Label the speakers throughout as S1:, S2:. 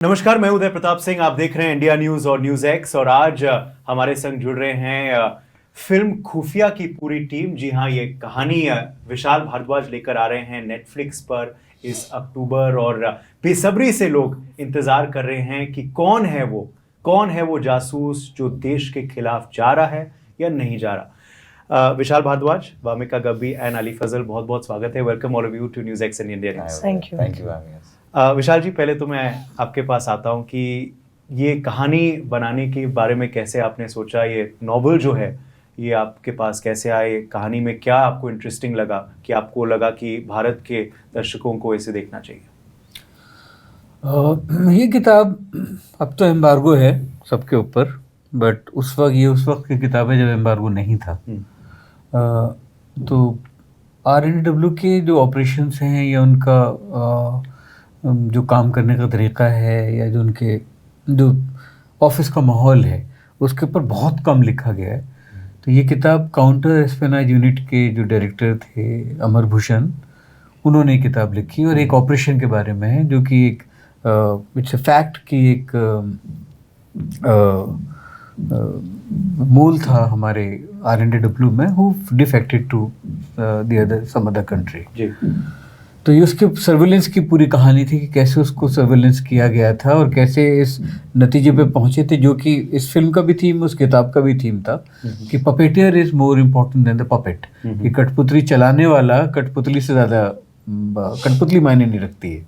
S1: नमस्कार, मैं उदय प्रताप सिंह। आप देख रहे हैं इंडिया न्यूज और न्यूज एक्स। और आज हमारे संग जुड़ रहे हैं फिल्म खुफिया की पूरी टीम। जी हाँ, ये कहानी विशाल भारद्वाज लेकर आ रहे हैं नेटफ्लिक्स पर इस अक्टूबर। और बेसब्री से लोग इंतजार कर रहे हैं कि कौन है वो जासूस जो देश के खिलाफ जा रहा है या नहीं जा रहा। विशाल भारद्वाज, वामिका गब्बी एंड अली फजल, बहुत बहुत स्वागत है। Welcome all of you to NewsX and India News.
S2: Thank you.
S1: Vishal ji, पहले तो मैं आपके पास आता हूँ कि ये कहानी बनाने के बारे में कैसे आपने सोचा, ये नॉवल जो है ये आपके पास कैसे आए, कहानी में क्या आपको इंटरेस्टिंग लगा कि आपको लगा कि भारत के दर्शकों को इसे देखना चाहिए?
S2: ये किताब अब तो एम्बार्गो है सबके ऊपर, बट उस वक्त की किताब है जब एम्बार्गो नहीं था। तो RNW के जो ऑपरेशंस हैं या उनका जो काम करने का तरीका है या जो उनके जो ऑफिस का माहौल है उसके ऊपर बहुत कम लिखा गया है। तो ये किताब काउंटर एस्पेनाज यूनिट के जो डायरेक्टर थे अमर भूषण, उन्होंने ये किताब लिखी और एक ऑपरेशन के बारे में है जो कि एक इट्स फैक्ट कि एक मूल था हमारे RNW में who defected to some other country.
S1: जी।
S2: तो ये उसके सर्वेलेंस की पूरी कहानी थी कि कैसे उसको सर्वेलेंस किया गया था और कैसे इस नतीजे पे पहुंचे थे, जो कि इस फिल्म का भी थीम, उस किताब का भी थीम था कि puppeteer is more important than the puppet. कि कठपुतली चलाने वाला कठपुतली से ज़्यादा, कठपुतली मायने नहीं रखती है,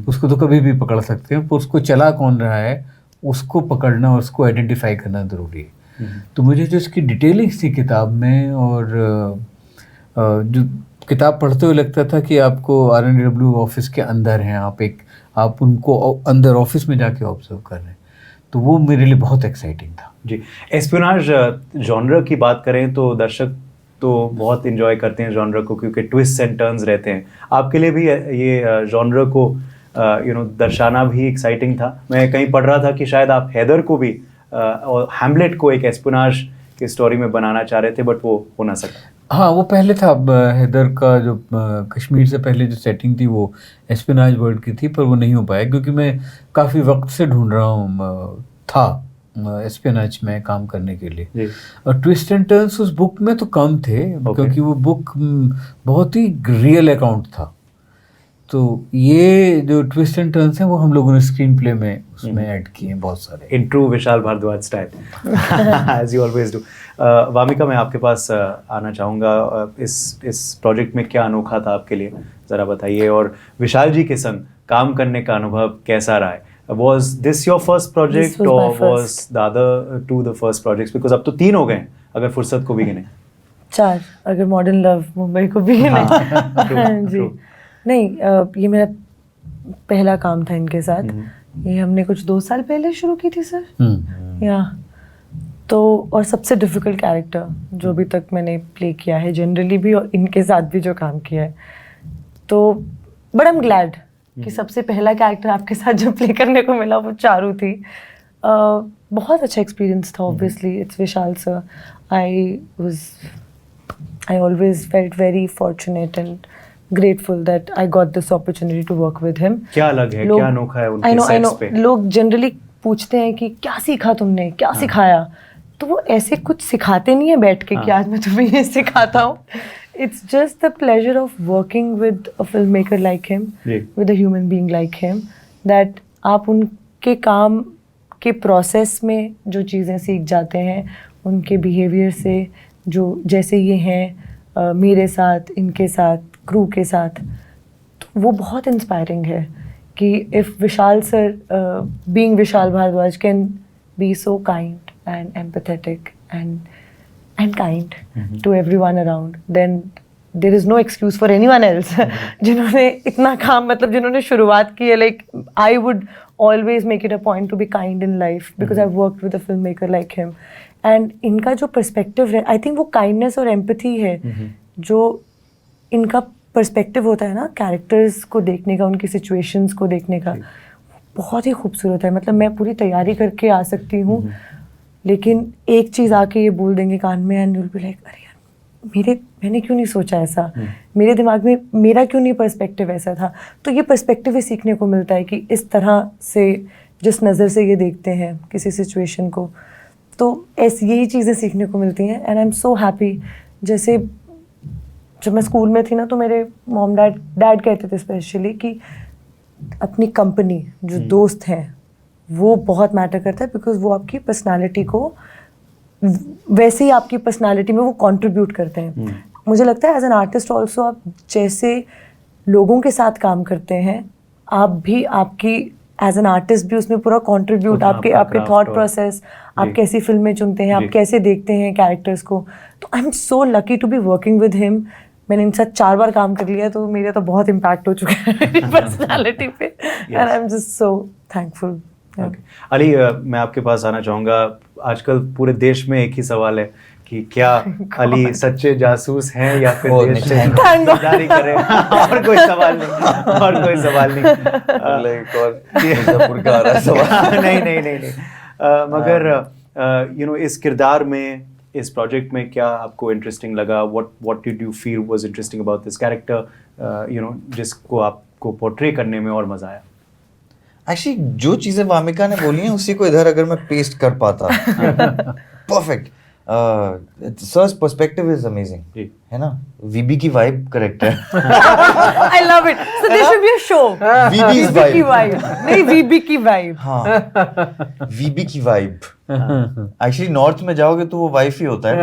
S2: उसको तो कभी भी पकड़ सकते हैं, पर उसको चला कौन रहा है उसको पकड़ना और उसको आइडेंटिफाई करना ज़रूरी है। तो मुझे जो इसकी डिटेलिंग्स थी किताब में, और जो किताब पढ़ते हुए लगता था कि आपको RNW ऑफिस के अंदर हैं, आप उनको अंदर ऑफिस में जाके ऑब्जर्व कर रहे हैं, तो वो मेरे लिए बहुत एक्साइटिंग था।
S1: जी, एस्पियोनाज जॉनर की बात करें तो दर्शक तो बहुत इंजॉय करते हैं जॉनर को, क्योंकि ट्विस्ट एंड टर्न्स रहते हैं। आपके लिए भी ये जॉनर को दर्शाना भी एक्साइटिंग था। मैं कहीं पढ़ रहा था कि शायद आप हैदर को भी और हैमलेट को एक एस्पियोनाज की स्टोरी में बनाना चाह रहे थे, बट वो हो ना सका।
S2: हाँ, वो पहले था। हैदर का जो कश्मीर से पहले जो सेटिंग थी वो एस्पिनाज वर्ल्ड की थी, पर वो नहीं हो पाया क्योंकि मैं काफ़ी वक्त से ढूंढ रहा हूँ एस्पिनाज में काम करने के लिए। और ट्विस्ट एंड टर्न्स उस बुक में तो कम थे, क्योंकि वो बुक बहुत ही रियल अकाउंट था। तो ये जो ट्विस्ट एंड टर्न्स हैं वो हम लोगों ने स्क्रीन प्ले में उसमें ऐड किए हैं बहुत सारे,
S1: in true Vishal Bhardwaj style, as you always do. Wamiqa, मैं आपके पास आना चाहूँगा। इस प्रोजेक्ट में क्या अनोखा था आपके लिए, ज़रा बताइए। और विशाल जी के संग काम करने का अनुभव कैसा रहा है? Was this your first project or was the other two the first projects? Because अब तो 3 हो गए हैं अगर फुर्सत को भी गिने।
S3: 4 अगर मॉडर्न लव मुंबई को भी गिने। जी, नहीं, ये मेरा पहला काम था इनके साथ। ये हमने कुछ 2 साल पहले शुरू की थी सर। या तो, और सबसे डिफ़िकल्ट कैरेक्टर जो अभी तक मैंने प्ले किया है जनरली भी, और इनके साथ भी जो काम किया है। तो बट आई एम ग्लैड कि सबसे पहला कैरेक्टर आपके साथ जो प्ले करने को मिला वो चारू थी। बहुत अच्छा एक्सपीरियंस था। Obviously it's Vishal sir. I always felt very fortunate and grateful that I got this opportunity to work with him.
S1: क्या अलग है, क्या अनोखा है उनके सेट्स पे?
S3: लोग जनरली पूछते हैं कि क्या सीखा तुमने, क्या सिखाया, तो वो ऐसे कुछ सिखाते नहीं है बैठ के कि आज मैं तुम्हें ये सिखाता हूँ। It's just the pleasure of working with a filmmaker like him, with a human being like him, that आप उनके काम के प्रोसेस में जो चीज़ें सीख जाते हैं, उनके बिहेवियर से, जो जैसे ये हैं मेरे साथ, इनके साथ, क्रू के साथ, तो वो बहुत इंस्पायरिंग है कि if Vishal sir, being Vishal Bhardwaj, can be so kind and empathetic and kind to everyone around, then there is no excuse for anyone else जिन्होंने इतना काम, मतलब जिन्होंने शुरुआत की है, like I would always make it a point to be kind in life because I've worked with a filmmaker like him, and इनका जो perspective है, I think वो kindness और empathy है, जो इनका perspective होता है ना characters को देखने का, उनकी situations को देखने का, बहुत ही खूबसूरत है। मतलब मैं पूरी तैयारी करके आ सकती हूँ, लेकिन एक चीज़ आके ये बोल देंगे कान में, एंड you'll be like, अरे यार, मैंने क्यों नहीं सोचा ऐसा, मेरे दिमाग में मेरा क्यों नहीं पर्सपेक्टिव ऐसा था। तो ये पर्सपेक्टिव ही सीखने को मिलता है कि इस तरह से जिस नज़र से ये देखते हैं किसी सिचुएशन को, तो ऐसी यही चीज़ें सीखने को मिलती हैं। And I am so happy. जैसे जब मैं स्कूल में थी ना, तो मेरे मॉम डैड कहते थे स्पेशली कि अपनी कंपनी, जो दोस्त हैं, वो बहुत मैटर करता है, बिकॉज वो आपकी पर्सनालिटी को वैसे ही आपकी पर्सनालिटी में वो कंट्रीब्यूट करते हैं। मुझे लगता है एज एन आर्टिस्ट ऑल्सो, आप जैसे लोगों के साथ काम करते हैं, आप भी आपकी एज एन आर्टिस्ट भी उसमें पूरा कंट्रीब्यूट, आपके थॉट प्रोसेस, आप कैसी फिल्में चुनते हैं, आप कैसे देखते हैं कैरेक्टर्स को। तो I am so lucky to be working with him. मैंने इनके साथ 4 बार काम कर लिया, तो मेरा तो बहुत इम्पैक्ट हो चुका है पर्सनालिटी पे, and I am just so thankful.
S1: Ali, मैं आपके पास आना चाहूँगा। आजकल पूरे देश में एक ही सवाल है कि क्या अली सच्चे जासूस हैं या फिर देश में इंतज़ारी कर रहे हैं? और कोई सवाल नहीं, और कोई सवाल नहीं।
S4: मिर्ज़ापुर का आ रहा है सवाल।
S1: नहीं। मगर यू नो, इस किरदार में, इस प्रोजेक्ट में क्या आपको इंटरेस्टिंग लगा? What did you feel was interesting about this character, you know, जिसको आपको पोर्ट्रे करने में और मजा आया?
S4: एक्चुअली जो चीजें वामिका ने बोली हैं उसी को इधर अगर मैं पेस्ट कर पाता, perfect. Sir's perspective is amazing, है ना? वीबी की वाइब करेक्ट है।
S3: I love it. So there should be a show.
S4: VB's
S3: VB की vibe. नहीं, VB की vibe.
S4: हाँ, वीबी की वाइब। एक्चुअली नॉर्थ में जाओगे तो वो वाइफ ही होता है।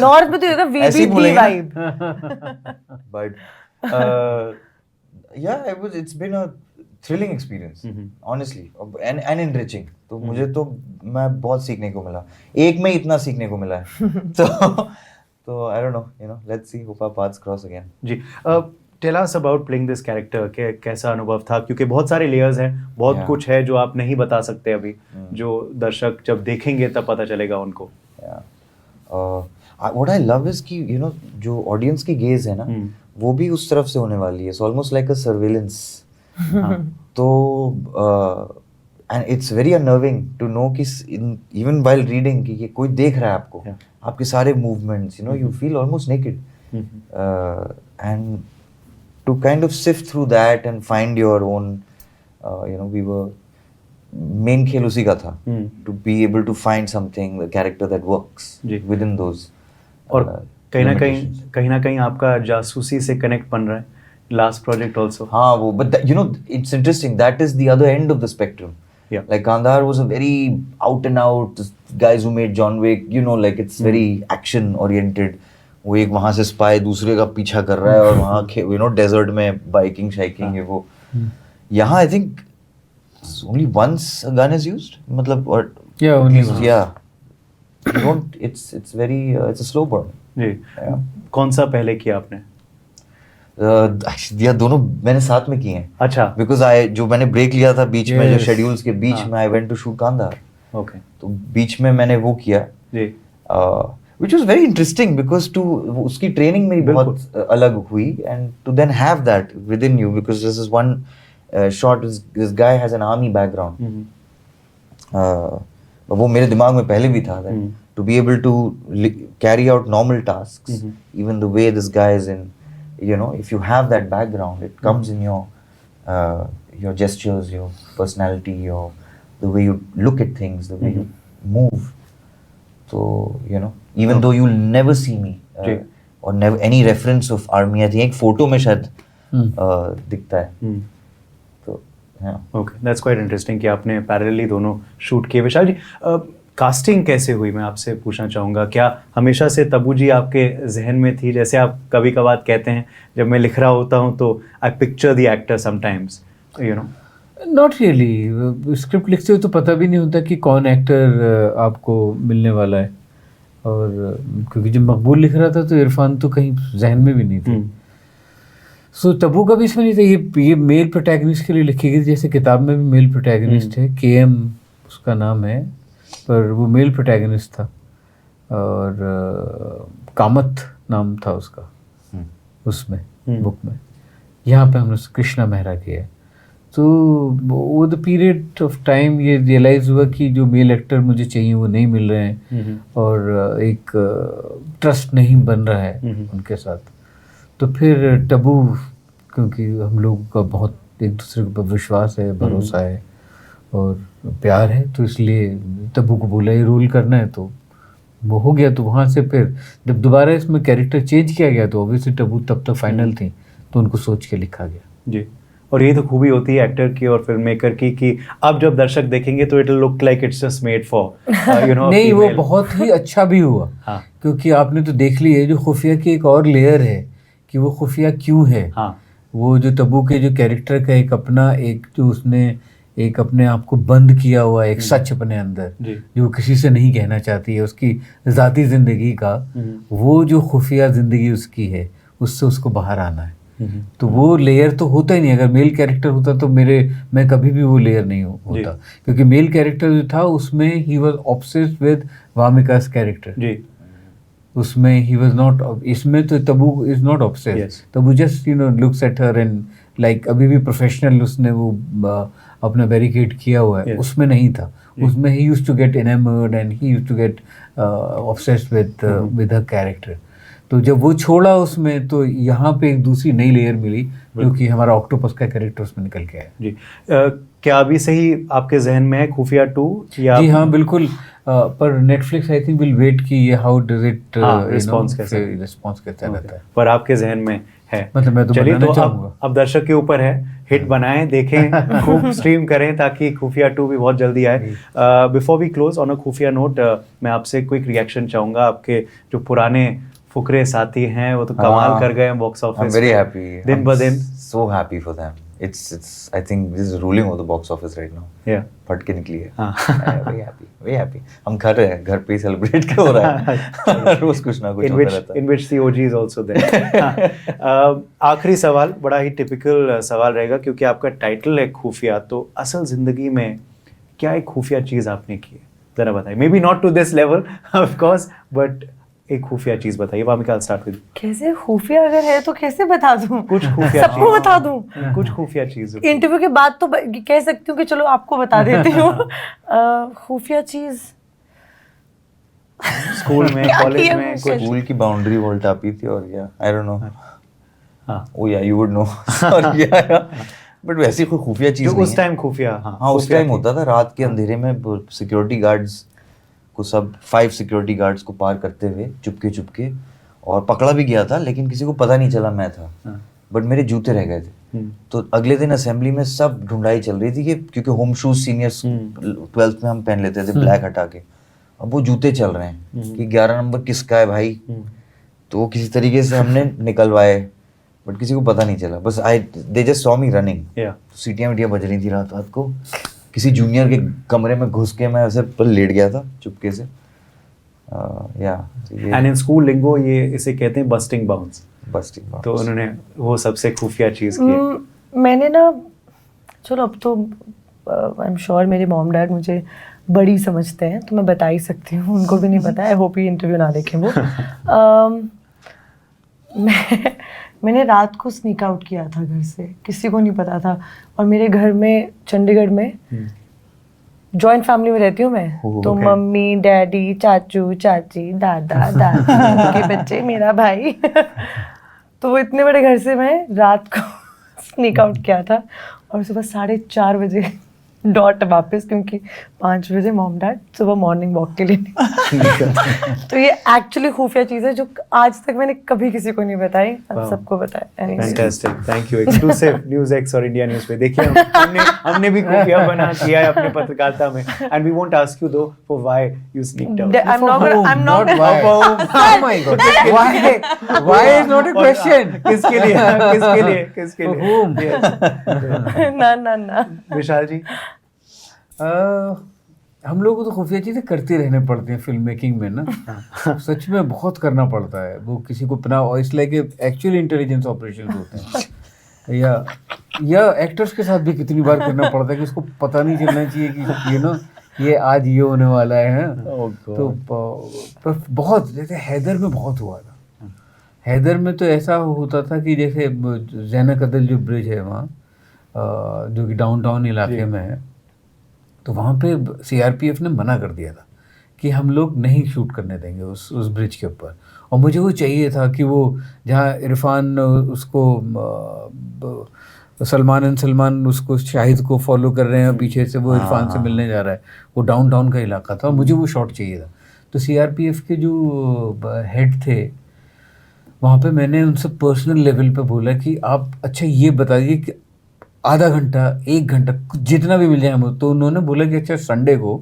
S3: North में तो होगा
S4: ऐसे
S3: VB
S4: ही
S3: की
S4: बोलेंगे।
S3: vibe.
S4: Vibe. Yeah, it's been a thrilling experience, honestly, and enriching. तो मुझे तो मैं बहुत सीखने को मिला, एक में इतना सीखने को मिला है। तो I don't know, you know, let's see, hope our paths cross again.
S1: जी, tell us about playing this character. कैसा अनुभव था? क्योंकि बहुत सारे लेयर्स हैं, बहुत कुछ है जो आप नहीं बता सकते अभी, जो दर्शक जब देखेंगे तब पता चलेगा उनको।
S4: What I love is कि you know, जो ऑडियंस की गेज है ना, वो भी उस तरफ से होने वाली है। So almost like a surveillance. तो and it's very unnerving to know कि even while reading कि कोई देख रहा है आपको, आपके सारे movements, you know, you feel almost naked. And to kind of sift through that and find your own, you know, we were main खेल उसी का था, to be able to find something, the character that works within those.
S1: और कहीं ना कहीं आपका जासूसी से कनेक्ट बन रहा है last project also.
S4: हाँ, वो, but you know, it's interesting, that is the other end of the spectrum.
S1: Yeah.
S4: Like Kandahar was a very out and out, guys who made John Wick, you know, like it's very action oriented. वो एक वहाँ से spy दूसरे का पीछा कर रहा है और वहाँ you know, desert में biking shaking है वो। यहाँ I think only once a gun is used, मतलब, or
S2: Yeah, only
S4: once. Yeah. You don't, it's very, it's a slow burn.
S1: Ji.
S4: Yeah.
S1: कौन सा पहले किया आपने?
S4: दिया दोनों मैंने साथ में किए हैं।
S1: अच्छा।
S4: बिकॉज जो मैंने ब्रेक लिया था बीच में, जो शेड्यूल्स के बीच में, I went to shoot Kandahar.
S1: Okay.
S4: तो बीच में मैंने वो किया
S1: जी,
S4: which was very interesting because to उसकी ट्रेनिंग मेरी बहुत अलग हुई, and to then have that within you, because this is one shot, this guy has an army background. वो मेरे दिमाग में पहले भी था, that to be able to carry out normal tasks, even the way this guy is in, you know, if you have that background, it comes in your gestures, your personality, the way you look at things, the way you move. So, you know, even though you'll never see me or never any reference of army, I think एक photo में शायद दिखता है। तो
S1: okay, that's quite interesting कि आपने parallelly दोनों shoot किए। विशाल जी, कास्टिंग कैसे हुई, मैं आपसे पूछना चाहूँगा। क्या हमेशा से तब्बू जी आपके जहन में थी? जैसे आप कभी कभार कहते हैं, जब मैं लिख रहा होता हूँ तो I picture the actor sometimes, you know.
S2: Not really, script लिखते हुए तो पता भी नहीं होता कि कौन एक्टर आपको मिलने वाला है। और क्योंकि जब मकबूल लिख रहा था तो इरफान तो कहीं जहन में भी नहीं थी। सो तब्बू का भी इसमें नहीं था। ये मेल प्रोटैगनिस्ट के लिए लिखी गई, जैसे किताब में भी मेल प्रोटैगनिस्ट है, KM उसका नाम है, पर वो मेल प्रोटैगनिस्ट था। और कामत नाम था उसका उसमें, बुक में। यहाँ पे हमने कृष्णा मेहरा किया है। तो वो द पीरियड ऑफ टाइम ये रियलाइज़ हुआ कि जो मेल एक्टर मुझे चाहिए वो नहीं मिल रहे हैं, और एक ट्रस्ट नहीं बन रहा है उनके साथ। तो फिर तब्बू, क्योंकि हम लोगों का बहुत एक दूसरे के ऊपर विश्वास है, भरोसा है, और प्यार है, तो इसलिए तब्बू को बोला ये रोल करना है, तो वो हो गया। तो वहाँ से फिर जब दोबारा इसमें कैरेक्टर चेंज किया गया तो ऑब्वियसली तब्बू तब तक फाइनल थी, तो उनको सोच के लिखा गया।
S1: जी, और ये तो खूबी होती है एक्टर की और फिल्म मेकर की कि अब जब दर्शक देखेंगे तो it will look like it's just made for you know.
S2: नहीं, वो बहुत ही अच्छा भी हुआ।
S1: हाँ।
S2: क्योंकि आपने तो देख ली है जो खुफिया की एक और लेयर है कि वो खुफिया क्यों है।
S1: हाँ,
S2: वो जो तब्बू के जो कैरेक्टर का एक अपना एक जो उसने एक अपने आप को बंद किया हुआ एक सच अपने अंदर
S1: जी।
S2: जो किसी से नहीं कहना चाहती है, उसकी ज़ाती ज़िंदगी का वो जो खुफिया ज़िंदगी उसकी है, उससे उसको बाहर आना है। तो वो लेयर तो होता ही नहीं। अगर मेल कैरेक्टर होता तो मैं कभी भी वो लेयर नहीं होता, क्योंकि मेल कैरेक्टर जो था उसमें ही was obsessed with Wamiqa's character.
S1: जी,
S2: उसमें ही वाज नॉट, इसमें तो Tabu is not obsessed.
S1: Yes.
S2: Tabu just looks at her and like अभी भी प्रोफेशनल उसने वो अपना बैरिकेड किया हुआ है।
S1: Yes.
S2: उसमें नहीं था। उसमें he used to get enamoured and he used to get obsessed with her character. तो जब वो छोड़ा उसमें, तो यहाँ पे एक दूसरी नई लेयर मिली जो कि हमारा ऑक्टोपस का कैरेक्टर उसमें निकल के आया।
S1: जी। क्या अभी सही आपके जहन में है खुफिया 2 या?
S2: जी हाँ, बिल्कुल। पर Netflix I think will wait कि ये हाउ डज इट
S1: रिस्पॉन्स कैसा
S2: रहता है।
S1: पर आपके जहन में है।
S2: मतलब मैं तो
S1: चलिए,
S2: बनाना
S1: तो
S2: चाहूंगा।
S1: अब दर्शक के ऊपर है, हिट बनाएं, देखें, खूब स्ट्रीम करें ताकि खुफिया 2 भी बहुत जल्दी आए। Before we close on a Khufiya note, मैं आपसे क्विक रिएक्शन चाहूंगा। आपके जो पुराने फुकरे साथी हैं वो तो कमाल कर गए हैं box office.
S4: I'm very happy.
S1: दिन ब दिन।
S4: So happy for them. It's I think this is ruling over the box office right now.
S1: Yeah.
S4: फट के निकली है।
S1: हाँ।
S4: Very happy. हम घर हैं, घर पे ही सेलिब्रेट हो रहा है। रोज कुछ ना कुछ होता रहता है।
S1: in which the OG is also there. आखिरी सवाल बड़ा ही टिपिकल सवाल रहेगा क्योंकि आपका टाइटल है खुफिया, तो असल जिंदगी में क्या एक खुफिया चीज आपने की है, जरा बताइए। Maybe not to this level of course, but एक खुफिया चीज बताइए। Wamiqa, I'll start with you.
S3: कैसे खुफिया अगर है तो कैसे बता दूं?
S1: कुछ खुफिया
S3: सबको
S1: चीज।
S3: बता दूं?
S1: कुछ खुफिया चीज।
S3: इंटरव्यू के बाद तो कह सकती हूँ कि चलो आपको बता देती हूँ। खुफिया चीज
S1: स्कूल में,
S3: क्या
S1: कॉलेज
S3: किया
S1: में
S3: मुझसे?
S1: कुछ।
S4: स्कूल की बाउंड्री वॉल टापी थी और क्या, आई डोंट नो।
S1: हाँ,
S4: ओ या यू वुड नो। सॉरी या बट वैसी कोई खुफिया चीज
S1: जो
S4: नहीं
S1: उस
S4: है।
S1: टाइम खुफिया। हाँ,
S4: हाँ, उस
S1: खुफिया
S4: टाइम
S1: थी।
S4: होता था रात के अंधेरे में सिक्योरिटी गार्ड्स को सब 5 सिक्योरिटी गार्ड्स को पार करते हुए चुपके चुपके, और पकड़ा भी गया था लेकिन किसी को पता नहीं चला मैं था।
S1: हाँ।
S4: बट मेरे जूते रह गए थे। तो अगले दिन असेंबली में सब ढूंढाई चल रही थी कि क्योंकि होम शूज सीनियर्स 12th में हम पहन लेते थे ब्लैक हटा के, अब वो जूते चल रहे हैं कि 11 नंबर किसका है भाई। तो वो किसी तरीके से हमने निकलवाए बट किसी को पता नहीं चला। बस they just saw me running.
S1: Yeah.
S4: सीटियाँ वीटियाँ बज रही थी रात रात को। किसी जूनियर के कमरे में घुस के मैं ऐसे पर लेट गया था चुपके से।
S1: एंड इन स्कूल लिंगो ये इसे कहते हैं बस्टिंग बाउंस।
S4: बस्टिंग।
S1: तो उन्होंने वो सबसे खुफिया चीज की है।
S3: मैंने ना, चलो अब तो आई एम श्योर मेरे मॉम डैड मुझे बड़ी समझते हैं तो मैं बता ही सकती हूँ, उनको भी नहीं पता। आई होप ये इंटरव्यू ना देखें वो। मैंने रात को स्नीक आउट किया था घर से, किसी को नहीं पता था। और मेरे घर में चंडीगढ़ में जॉइंट फैमिली में रहती हूँ मैं, तो
S1: okay.
S3: मम्मी, डैडी, चाचू, चाची, दादा, दादी के बच्चे, मेरा भाई। तो वो इतने बड़े घर से मैं रात को स्नीक आउट किया था और सुबह 4:30 बजे डॉट वापस, क्योंकि 5 बजे मॉम डैड सुबह मॉर्निंग वॉक के लिए तो ये एक्चुअली खुफिया चीज़ है जो आज तक मैंने कभी किसी को नहीं बताई, अब सबको बताया।
S1: Fantastic, thank you. Exclusive news x और इंडिया न्यूज़ पे देखिए हमने भी खुफिया बना किया है अपने पत्रकारिता में। And we won't ask you though for why you sneaked out.
S3: I'm not
S2: why.
S3: Oh
S2: my God. Why is not a question.
S1: किसके लिए किसके
S2: For
S1: लिए?
S2: whom?
S3: ना ना
S1: विशाल जी,
S2: हम लोगों को तो खुफिया चीज़ें करते रहने पड़ती हैं फिल्म मेकिंग में ना। सच में बहुत करना पड़ता है वो किसी को अपना, और इसलिए कि एक्चुअली इंटेलिजेंस ऑपरेशन होते हैं, या एक्टर्स के साथ भी कितनी बार करना पड़ता है कि उसको पता नहीं चलना चाहिए कि ये आज ये होने वाला है। तो पर बहुत, जैसे हैदर में बहुत हुआ था। हैदर में तो ऐसा होता था कि जैसे जैना कदल जो ब्रिज है वहाँ, जो कि डाउनटाउन इलाके में है, तो वहाँ पे सीआरपीएफ ने मना कर दिया था कि हम लोग नहीं शूट करने देंगे उस ब्रिज के ऊपर। और मुझे वो चाहिए था कि वो जहाँ इरफान उसको सलमान उसको शाहिद को फॉलो कर रहे हैं, पीछे से वो इरफान से मिलने जा रहा है, वो डाउनटाउन का इलाका था, मुझे वो शॉट चाहिए था। तो सीआरपीएफ के जो हेड थे वहाँ पे मैंने उनसे पर्सनल लेवल पे बोला कि आप अच्छा ये बताइए कि आधा घंटा 1 घंटा जितना भी मिल जाए हम। तो उन्होंने बोला कि अच्छा संडे को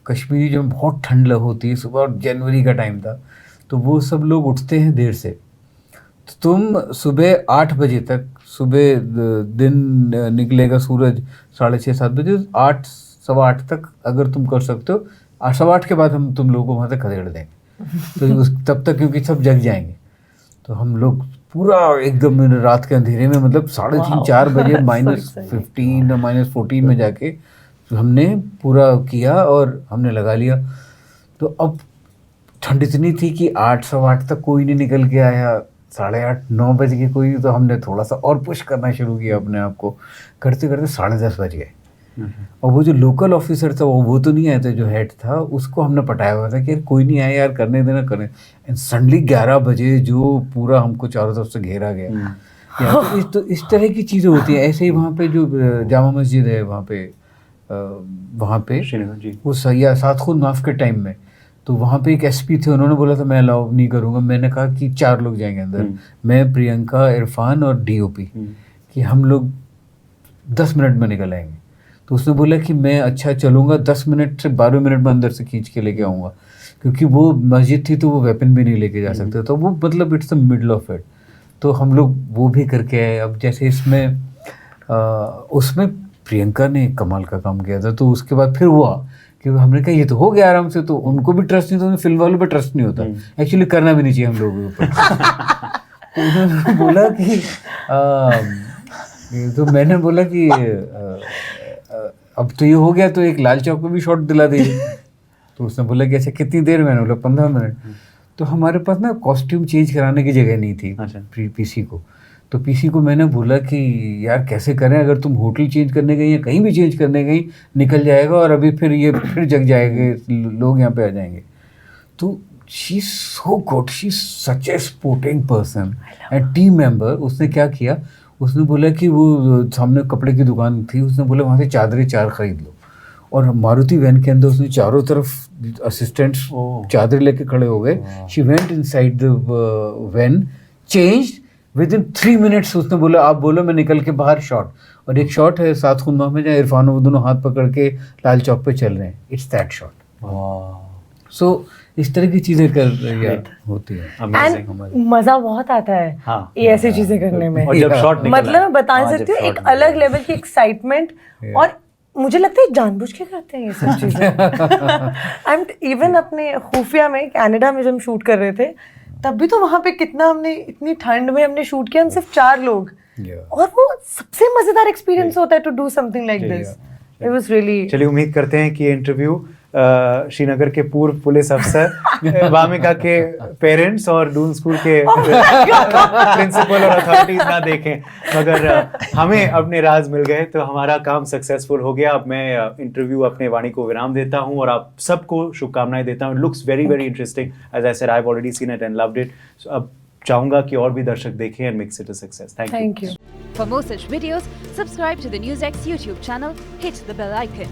S2: कश्मीरी जो बहुत ठंड होती है सुबह, और जनवरी का टाइम था, तो वो सब लोग उठते हैं देर से, तो तुम सुबह 8 बजे तक, सुबह दिन निकलेगा सूरज 6:30-7 बजे, 8 सवा 8 तक अगर तुम कर सकते हो, 8:15 के बाद हम तुम लोगों को वहाँ से खदेड़ देंगे, तो तब तक क्योंकि सब जग जाएंगे। तो हम लोग पूरा एकदम रात के अंधेरे में, मतलब 3:30-4 बजे -15 या -14 में जाके हमने पूरा किया और हमने लगा लिया। तो अब ठंड इतनी थी कि 8 सवा 8 तक कोई नहीं निकल के आया, 8:30-9 बज के कोई, तो हमने थोड़ा सा और पुश करना शुरू किया अपने आप को, करते करते 10:30 बज गए। और वो जो लोकल ऑफिसर था वो तो नहीं आया था, जो हेड था उसको हमने पटाया हुआ था कि यार कोई नहीं आया यार, करने देना करें। एंड सडनली 11 बजे जो पूरा हमको चारों तरफ से घेरा गया। तो इस तरह की चीज़ें होती हैं। ऐसे ही वहाँ पे जो जामा मस्जिद है वहाँ पे वो सैया सात खुद माफ के टाइम में, तो वहाँ पे एक एसपी थे, उन्होंने बोला था मैं अलाउ नहीं करूँगा। मैंने कहा कि 4 लोग जाएंगे अंदर, मैं, प्रियंका, इरफान और डीओपी, कि हम लोग 10 मिनट में निकल आएंगे। तो उसने बोला कि मैं अच्छा चलूँगा, 10 मिनट से 12 मिनट में अंदर से खींच के लेके आऊँगा, क्योंकि वो मस्जिद थी तो वो वेपन भी नहीं लेके जा सकते, तो वो मतलब it's the middle of it. तो हम लोग वो भी करके आए। अब जैसे इसमें उसमें प्रियंका ने कमाल का काम किया था, तो उसके बाद फिर हुआ कि हमने कहा ये तो हो गया आराम से, तो उनको भी ट्रस्ट नहीं था, फिल्म वालों पे ट्रस्ट नहीं होता, एक्चुअली करना भी नहीं चाहिए हम लोगों के ऊपर। तो उन्होंने बोला कि तो मैंने बोला कि अब तो ये हो गया, तो एक लाल चौक पे भी शॉट दिला दीजिए। तो उसने बोला कि अच्छा कितनी देर? मैंने बोला 15 मिनट। तो हमारे पास ना कॉस्ट्यूम चेंज कराने की जगह नहीं थी पीसी को, तो पीसी को मैंने बोला कि यार कैसे करें, अगर तुम होटल चेंज करने गई या कहीं भी चेंज करने गई निकल जाएगा, और अभी फिर ये फिर जग जाएंगे लोग, यहाँ पे आ जाएंगे। तो she is so good, she is such A sporting person and team member. उसने क्या किया, उसने बोला कि वो सामने कपड़े की दुकान थी, उसने बोला वहाँ से चादरें 4 खरीद लो, और मारुति वैन के अंदर उसने चारों तरफ असिस्टेंट्स चादर लेके खड़े हो गए। She went inside the van, changed within 3 minutes. उसने बोला आप बोलो मैं निकल के बाहर शॉट। और एक शॉट है सात खुनमा में जहाँ इरफान वो दोनों हाथ पकड़ के लाल चौक पे चल रहे हैं, इट्स दैट शॉट। सो इस तरह की चीजें होती है।
S3: एंड मजा बहुत आता है ये ऐसी चीजें करने में।
S1: और जब शॉट
S3: मतलब मैं बता सकती हूँ एक अलग लेवल की एक्साइटमेंट, और मुझे लगता है जानबूझ के करते हैं ये सब चीजें। एंड इवन अपने खुफिया में कनाडा में जब हम शूट कर रहे थे, तब भी तो वहाँ पे कितना हमने इतनी ठंड में हमने शूट किया, हम सिर्फ 4 लोग, और वो सबसे मजेदार एक्सपीरियंस होता है to do something like this. It was really.
S1: चलिए उम्मीद करते हैं कि ये इंटरव्यू श्रीनगर के पूर्व पुलिस अफसर, वामिका के पेरेंट्स और डून स्कूल के प्रिंसिपल और अथॉरिटीज ना देखें, मगर हमें अपने राज मिल गए, तो हमारा काम सक्सेसफुल हो गया। अब मैं इंटरव्यू अपने वाणी को विराम देता हूं और आप सबको शुभकामनाएं देता हूं। Looks very very interesting, as I said I have already seen it and loved it. अब चाहूंगा कि और भी दर्शक देखें and makes it a success. Thank you.
S5: For more such videos, subscribe to the NewsX YouTube channel, hit the bell icon.